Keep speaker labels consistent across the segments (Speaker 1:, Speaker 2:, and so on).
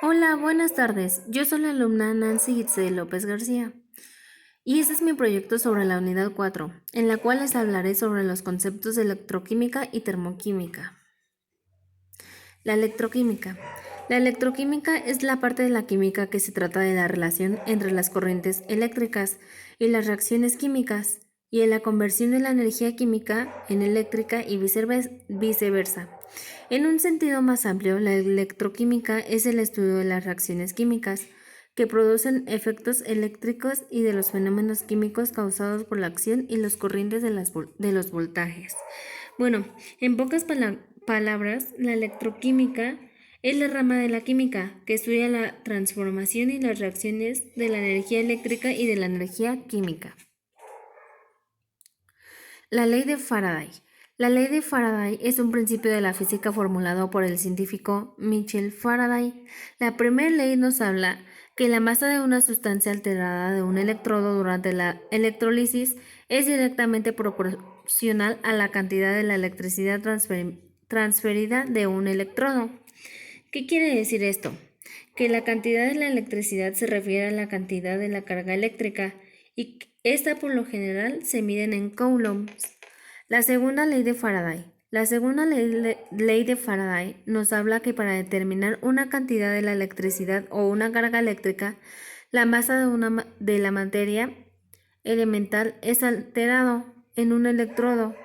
Speaker 1: Hola, buenas tardes. Yo soy la alumna Nancy Itzel López García y este es mi proyecto sobre la unidad 4, en la cual les hablaré sobre los conceptos de electroquímica y termoquímica. La electroquímica. La electroquímica es la parte de la química que se trata de la relación entre las corrientes eléctricas y las reacciones químicas y en la conversión de la energía química en eléctrica y viceversa. En un sentido más amplio, la electroquímica es el estudio de las reacciones químicas que producen efectos eléctricos y de los fenómenos químicos causados por la acción y las corrientes de los voltajes. Bueno, en pocas palabras, la electroquímica es la rama de la química que estudia la transformación y las reacciones de la energía eléctrica y de la energía química. La ley de Faraday. La ley de Faraday es un principio de la física formulado por el científico Michael Faraday. La primera ley nos habla que la masa de una sustancia alterada de un electrodo durante la electrólisis es directamente proporcional a la cantidad de la electricidad transferida de un electrodo. ¿Qué quiere decir esto? Que la cantidad de la electricidad se refiere a la cantidad de la carga eléctrica y esta por lo general se mide en coulombs. La segunda ley de Faraday. La segunda ley de Faraday nos habla que para determinar una cantidad de la electricidad o una carga eléctrica, la masa de la materia elemental es alterado en un electrodo.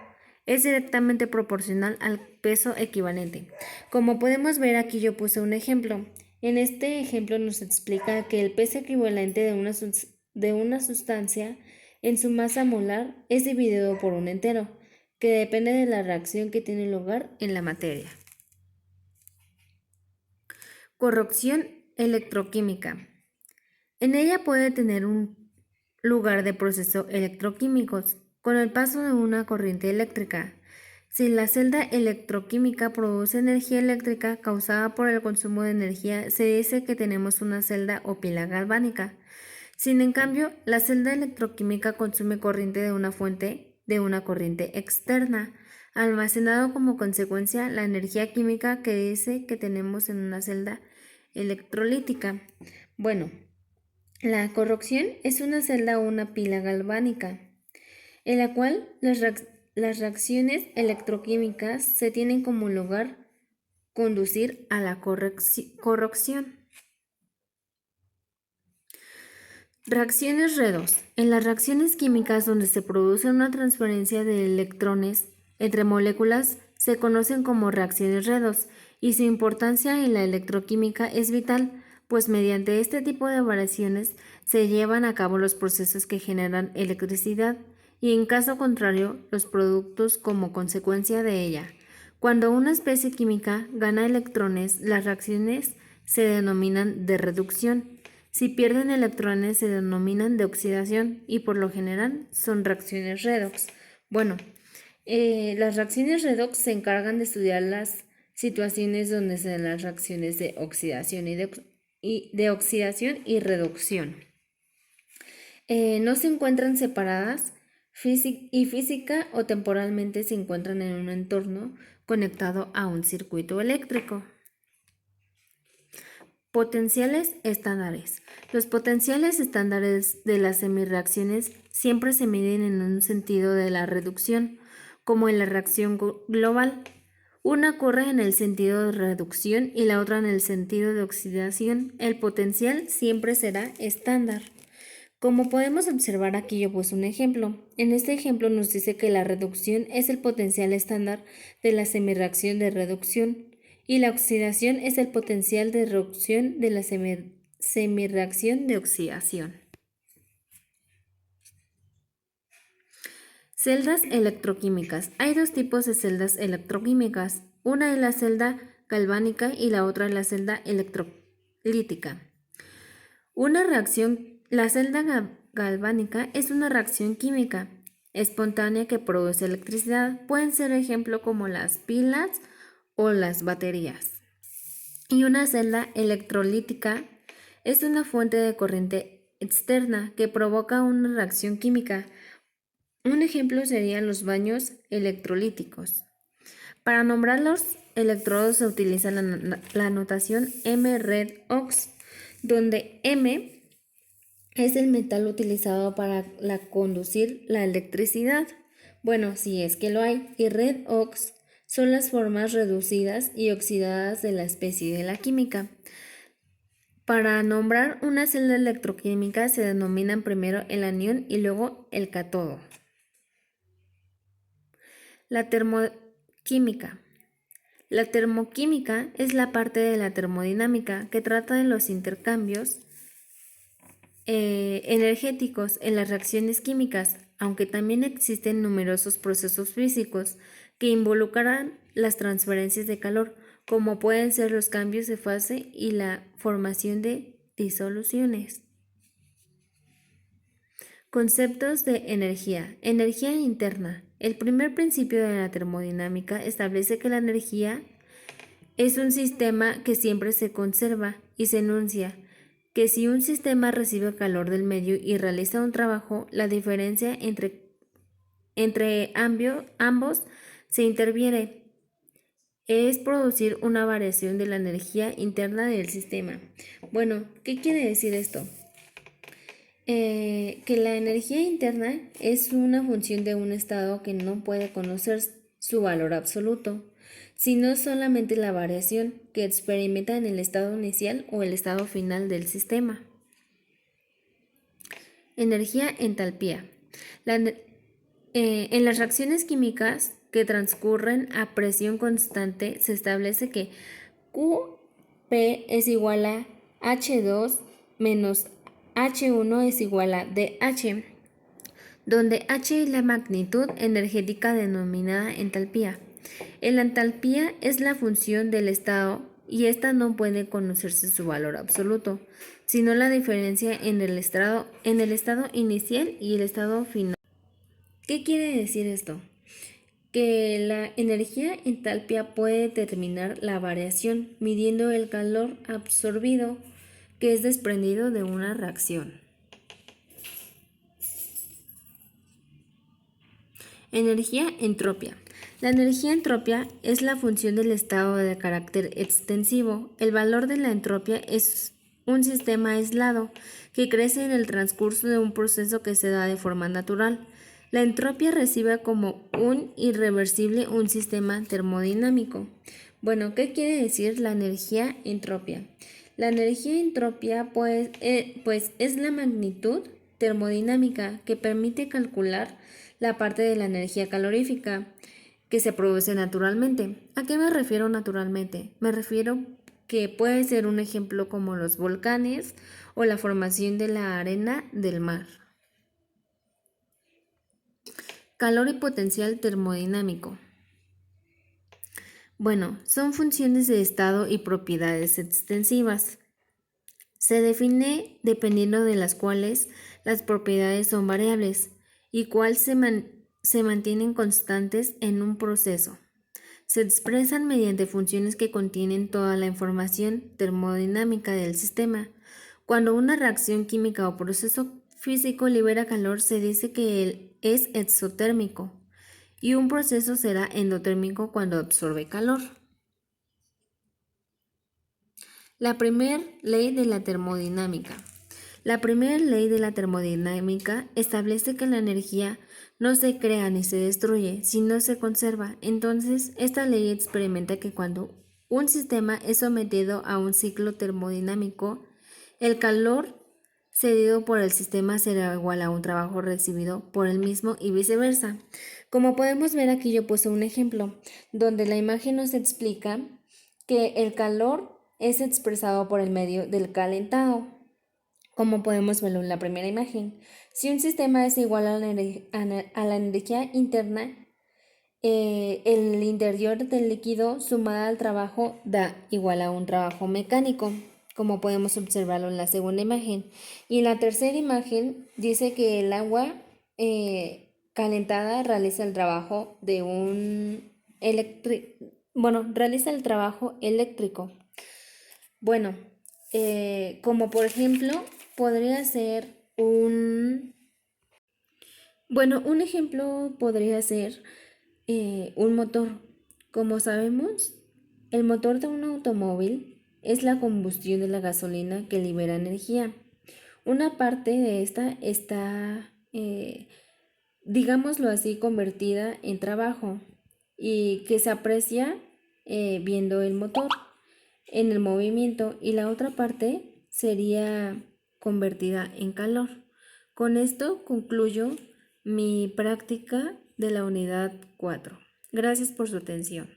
Speaker 1: Es directamente proporcional al peso equivalente. Como podemos ver, aquí yo puse un ejemplo. En este ejemplo nos explica que el peso equivalente de una sustancia en su masa molar es dividido por un entero, que depende de la reacción que tiene lugar en la materia. Corrosión electroquímica. En ella puede tener un lugar de procesos electroquímicos con el paso de una corriente eléctrica. Si la celda electroquímica produce energía eléctrica causada por el consumo de energía, se dice que tenemos una celda o pila galvánica. Sin en cambio, la celda electroquímica consume corriente de una fuente de una corriente externa, almacenado como consecuencia la energía química que dice que tenemos en una celda electrolítica. Bueno, la corrosión es una celda o una pila galvánica, en la cual las reacciones electroquímicas se tienen como lugar conducir a la corrosión. Reacciones redox. En las reacciones químicas donde se produce una transferencia de electrones entre moléculas se conocen como reacciones redox y su importancia en la electroquímica es vital, pues mediante este tipo de variaciones se llevan a cabo los procesos que generan electricidad y en caso contrario los productos como consecuencia de ella. Cuando una especie química gana electrones, las reacciones se denominan de reducción. Si pierden electrones se denominan de oxidación y por lo general son reacciones redox. Bueno, las reacciones redox se encargan de estudiar las situaciones donde se dan las reacciones de oxidación de oxidación y reducción. No se encuentran separadas y física o temporalmente se encuentran en un entorno conectado a un circuito eléctrico. Potenciales estándares. Los potenciales estándares de las semirreacciones siempre se miden en un sentido de la reducción, como en la reacción global. Una ocurre en el sentido de reducción y la otra en el sentido de oxidación. El potencial siempre será estándar. Como podemos observar aquí yo puse un ejemplo. En este ejemplo nos dice que la reducción es el potencial estándar de la semirreacción de reducción y la oxidación es el potencial de reducción de la semirreacción de oxidación. Celdas electroquímicas. Hay dos tipos de celdas electroquímicas. Una es la celda galvánica y la otra es la celda electrolítica. La celda galvánica es una reacción química espontánea que produce electricidad. Pueden ser ejemplo como las pilas o las baterías. Y una celda electrolítica es una fuente de corriente externa que provoca una reacción química. Un ejemplo serían los baños electrolíticos. Para nombrar los electrodos se utiliza la notación M-redox, donde M es el metal utilizado para conducir la electricidad. Bueno, si es que lo hay. Y redox son las formas reducidas y oxidadas de la especie de la química. Para nombrar una celda electroquímica se denominan primero el anión y luego el cátodo. La termoquímica. La termoquímica es la parte de la termodinámica que trata de los intercambios energéticos en las reacciones químicas, aunque también existen numerosos procesos físicos que involucran las transferencias de calor, como pueden ser los cambios de fase y la formación de disoluciones. Conceptos de energía. Energía interna. El primer principio de la termodinámica establece que la energía es un sistema que siempre se conserva y se enuncia que si un sistema recibe calor del medio y realiza un trabajo, la diferencia entre ambos se interviene. Es producir una variación de la energía interna del sistema. Bueno, ¿qué quiere decir esto? Que la energía interna es una función de un estado que no puede conocer su valor absoluto, sino solamente la variación que experimenta en el estado inicial o el estado final del sistema. Energía entalpía. En las reacciones químicas que transcurren a presión constante se establece que QP es igual a H2 menos H1 es igual a DH, donde H es la magnitud energética denominada entalpía. La entalpía es la función del estado y esta no puede conocerse su valor absoluto, sino la diferencia en el estado inicial y el estado final. ¿Qué quiere decir esto? Que la energía entalpía puede determinar la variación midiendo el calor absorbido que es desprendido de una reacción. Energía entropía. La energía entropía es la función del estado de carácter extensivo. El valor de la entropía es un sistema aislado que crece en el transcurso de un proceso que se da de forma natural. La entropía recibe como un irreversible un sistema termodinámico. Bueno, ¿qué quiere decir la energía entropía? La energía entropía pues es la magnitud termodinámica que permite calcular la parte de la energía calorífica que se produce naturalmente. ¿A qué me refiero naturalmente? Me refiero que puede ser un ejemplo como los volcanes o la formación de la arena del mar. Calor y potencial termodinámico. Bueno, son funciones de estado y propiedades extensivas. Se define dependiendo de las cuales las propiedades son variables y cuál se mantienen constantes en un proceso. Se expresan mediante funciones que contienen toda la información termodinámica del sistema. Cuando una reacción química o proceso físico libera calor, se dice que él es exotérmico y un proceso será endotérmico cuando absorbe calor. La primera ley de la termodinámica. La primera ley de la termodinámica establece que la energía no se crea ni se destruye, sino se conserva. Entonces, esta ley experimenta que cuando un sistema es sometido a un ciclo termodinámico, el calor cedido por el sistema será igual a un trabajo recibido por el mismo y viceversa. Como podemos ver aquí, yo puse un ejemplo donde la imagen nos explica que el calor es expresado por el medio del calentado, como podemos verlo en la primera imagen. Si un sistema es igual a la energía interna, el interior del líquido sumada al trabajo da igual a un trabajo mecánico, como podemos observarlo en la segunda imagen. Y en la tercera imagen dice que el agua calentada realiza el trabajo de un realiza el trabajo eléctrico. Bueno, como por ejemplo, podría ser un ejemplo podría ser un motor. Como sabemos, el motor de un automóvil es la combustión de la gasolina que libera energía. Una parte de esta está, digámoslo así, convertida en trabajo y que se aprecia viendo el motor en el movimiento, y la otra parte sería convertida en calor. Con esto concluyo mi práctica de la unidad 4. Gracias por su atención.